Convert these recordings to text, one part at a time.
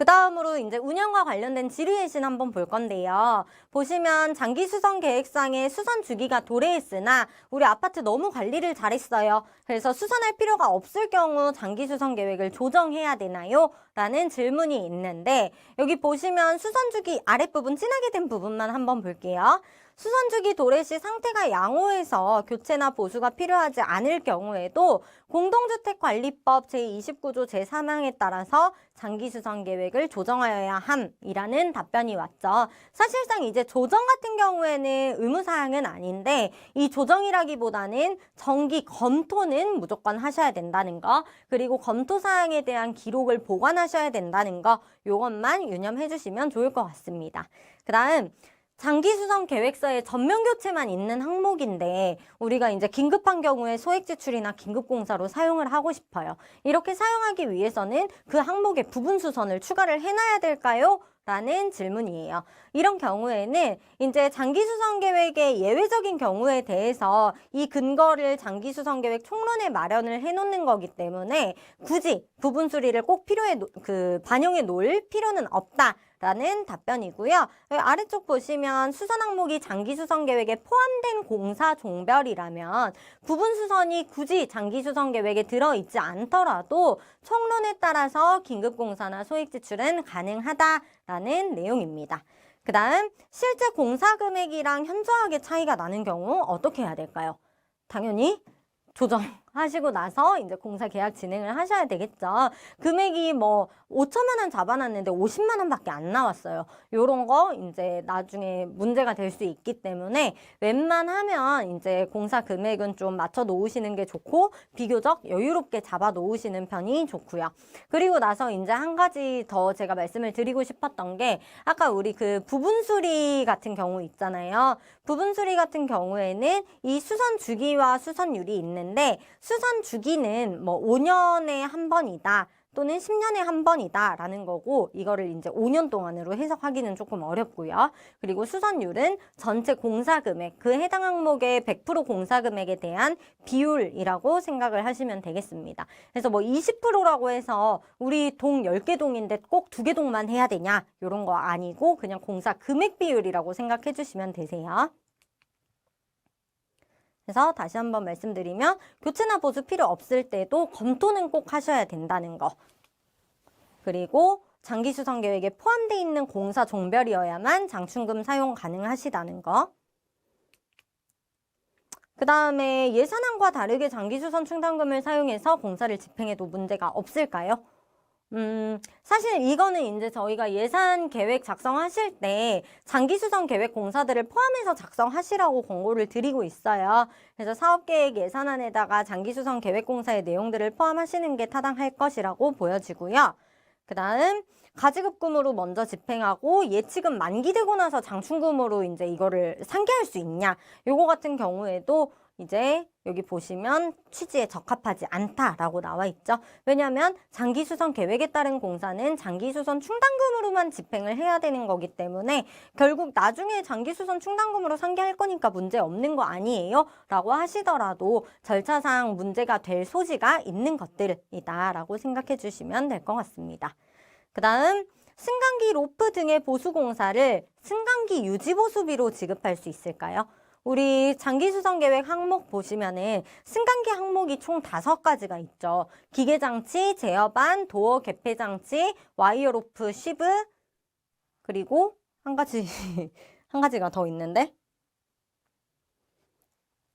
그 다음으로 이제 운영과 관련된 지르예신 한번 볼 건데요. 보시면 장기 수선 계획상에 수선 주기가 도래했으나 우리 아파트 너무 관리를 잘했어요. 그래서 수선할 필요가 없을 경우 장기 수선 계획을 조정해야 되나요? 라는 질문이 있는데 여기 보시면 수선 주기 아랫부분 진하게 된 부분만 한번 볼게요. 수선주기 도래 시 상태가 양호해서 교체나 보수가 필요하지 않을 경우에도 공동주택관리법 제29조 제3항에 따라서 장기수선 계획을 조정하여야 함이라는 답변이 왔죠. 사실상 이제 조정 같은 경우에는 의무사항은 아닌데 이 조정이라기보다는 정기 검토는 무조건 하셔야 된다는 거, 그리고 검토사항에 대한 기록을 보관하셔야 된다는 거, 요것만 유념해 주시면 좋을 것 같습니다. 그 다음 장기수선 계획서에 전면 교체만 있는 항목인데 우리가 이제 긴급한 경우에 소액 지출이나 긴급공사로 사용을 하고 싶어요. 이렇게 사용하기 위해서는 그 항목에 부분 수선을 추가를 해놔야 될까요? 라는 질문이에요. 이런 경우에는 이제 장기수선 계획의 예외적인 경우에 대해서 이 근거를 장기수선 계획 총론에 마련을 해놓는 거기 때문에 굳이 부분 수리를 꼭 반영해 놓을 필요는 없다. 라는 답변이고요. 아래쪽 보시면 수선 항목이 장기수선 계획에 포함된 공사 종별이라면 부분 수선이 굳이 장기수선 계획에 들어있지 않더라도 총론에 따라서 긴급공사나 소액지출은 가능하다라는 내용입니다. 그 다음 실제 공사 금액이랑 현저하게 차이가 나는 경우 어떻게 해야 될까요? 당연히 조정하시고 나서 이제 공사 계약 진행을 하셔야 되겠죠. 금액이 뭐 5천만 원 잡아놨는데 50만 원밖에 안 나왔어요. 요런 거 이제 나중에 문제가 될 수 있기 때문에 웬만하면 이제 공사 금액은 좀 맞춰 놓으시는 게 좋고 비교적 여유롭게 잡아 놓으시는 편이 좋고요. 그리고 나서 이제 한 가지 더 제가 말씀을 드리고 싶었던 게 아까 우리 그 부분 수리 같은 경우 있잖아요. 부분 수리 같은 경우에는 이 수선 주기와 수선율이 있는데 수선 주기는 뭐 5년에 한 번이다. 또는 10년에 한 번이다 라는 거고 이거를 이제 5년 동안으로 해석하기는 조금 어렵고요. 그리고 수선율은 전체 공사금액, 그 해당 항목의 100% 공사금액에 대한 비율이라고 생각을 하시면 되겠습니다. 그래서 뭐 20%라고 해서 우리 동 10개 동인데 꼭 2개 동만 해야 되냐 이런 거 아니고 그냥 공사 금액 비율이라고 생각해 주시면 되세요. 그래서 다시 한번 말씀드리면 교체나 보수 필요 없을 때도 검토는 꼭 하셔야 된다는 거. 그리고 장기수선 계획에 포함되어 있는 공사 종별이어야만 장충금 사용 가능하시다는 거. 그 다음에 예산안과 다르게 장기수선 충당금을 사용해서 공사를 집행해도 문제가 없을까요? 사실 이거는 이제 저희가 예산 계획 작성하실 때 장기수선 계획 공사들을 포함해서 작성하시라고 권고를 드리고 있어요. 그래서 사업계획 예산안에다가 장기수선 계획 공사의 내용들을 포함하시는 게 타당할 것이라고 보여지고요. 그 다음 가지급금으로 먼저 집행하고 예치금 만기되고 나서 장충금으로 이제 이거를 상기할 수 있냐. 요거 같은 경우에도 이제 여기 보시면 취지에 적합하지 않다라고 나와 있죠. 왜냐하면 장기수선 계획에 따른 공사는 장기수선 충당금으로만 집행을 해야 되는 거기 때문에 결국 나중에 장기수선 충당금으로 상기할 거니까 문제 없는 거 아니에요? 라고 하시더라도 절차상 문제가 될 소지가 있는 것들이다 라고 생각해 주시면 될 것 같습니다. 그 다음 승강기 로프 등의 보수공사를 승강기 유지보수비로 지급할 수 있을까요? 우리 장기수선 계획 항목 보시면은 승강기 항목이 총 5가지가 있죠. 기계장치, 제어반, 도어 개폐장치, 와이어 로프 시브, 그리고 한 가지가 더 있는데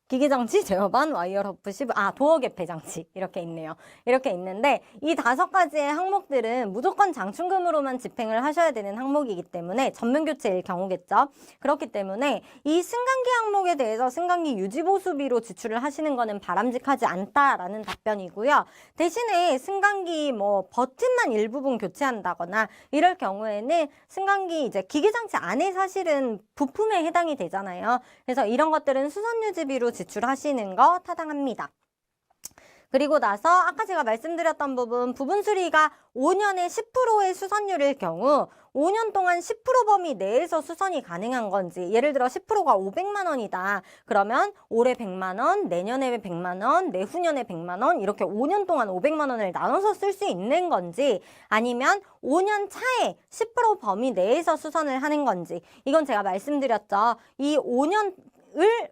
기계장치, 제어반, 와이어 로프 시브, 도어 개폐장치 이렇게 있네요. 이렇게 있는데 이 5가지의 항목들은 무조건 장충금으로만 집행을 하셔야 되는 항목이기 때문에 전면교체일 경우겠죠. 그렇기 때문에 이 승강기 항목에 대해서 승강기 유지보수비로 지출을 하시는 거는 바람직하지 않다라는 답변이고요. 대신에 승강기 뭐 버튼만 일부분 교체한다거나 이럴 경우에는 승강기 이제 기계장치 안에 사실은 부품에 해당이 되잖아요. 그래서 이런 것들은 수선유지비로 지출하시는 거 타당합니다. 그리고 나서 아까 제가 말씀드렸던 부분 수리가 5년에 10%의 수선율일 경우 5년 동안 10% 범위 내에서 수선이 가능한 건지, 예를 들어 10%가 500만 원이다. 그러면 올해 100만 원, 내년에 100만 원, 내후년에 100만 원 이렇게 5년 동안 500만 원을 나눠서 쓸 수 있는 건지, 아니면 5년 차에 10% 범위 내에서 수선을 하는 건지, 이건 제가 말씀드렸죠. 이 5년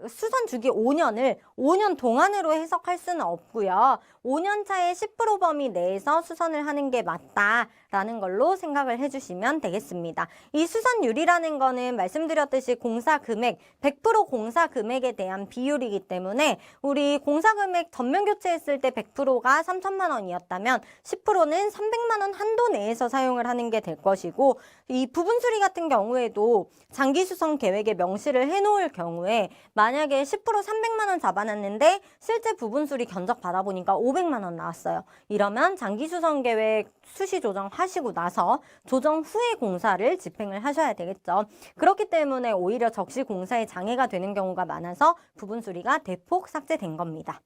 수선 주기 5년을 5년 동안으로 해석할 수는 없고요. 5년 차에 10% 범위 내에서 수선을 하는 게 맞다라는 걸로 생각을 해주시면 되겠습니다. 이 수선율이라는 거는 말씀드렸듯이 공사 금액, 100% 공사 금액에 대한 비율이기 때문에 우리 공사 금액 전면 교체했을 때 100%가 3천만 원이었다면 10%는 300만 원 한도 내에서 사용을 하는 게 될 것이고, 이 부분 수리 같은 경우에도 장기 수선 계획에 명시를 해놓을 경우에 만약에 10% 300만 원 잡아놨는데 실제 부분 수리 견적 받아보니까 500만 원 나왔어요. 이러면 장기 수선 계획 수시 조정하시고 나서 조정 후에 공사를 집행을 하셔야 되겠죠. 그렇기 때문에 오히려 적시 공사에 장애가 되는 경우가 많아서 부분 수리가 대폭 삭제된 겁니다.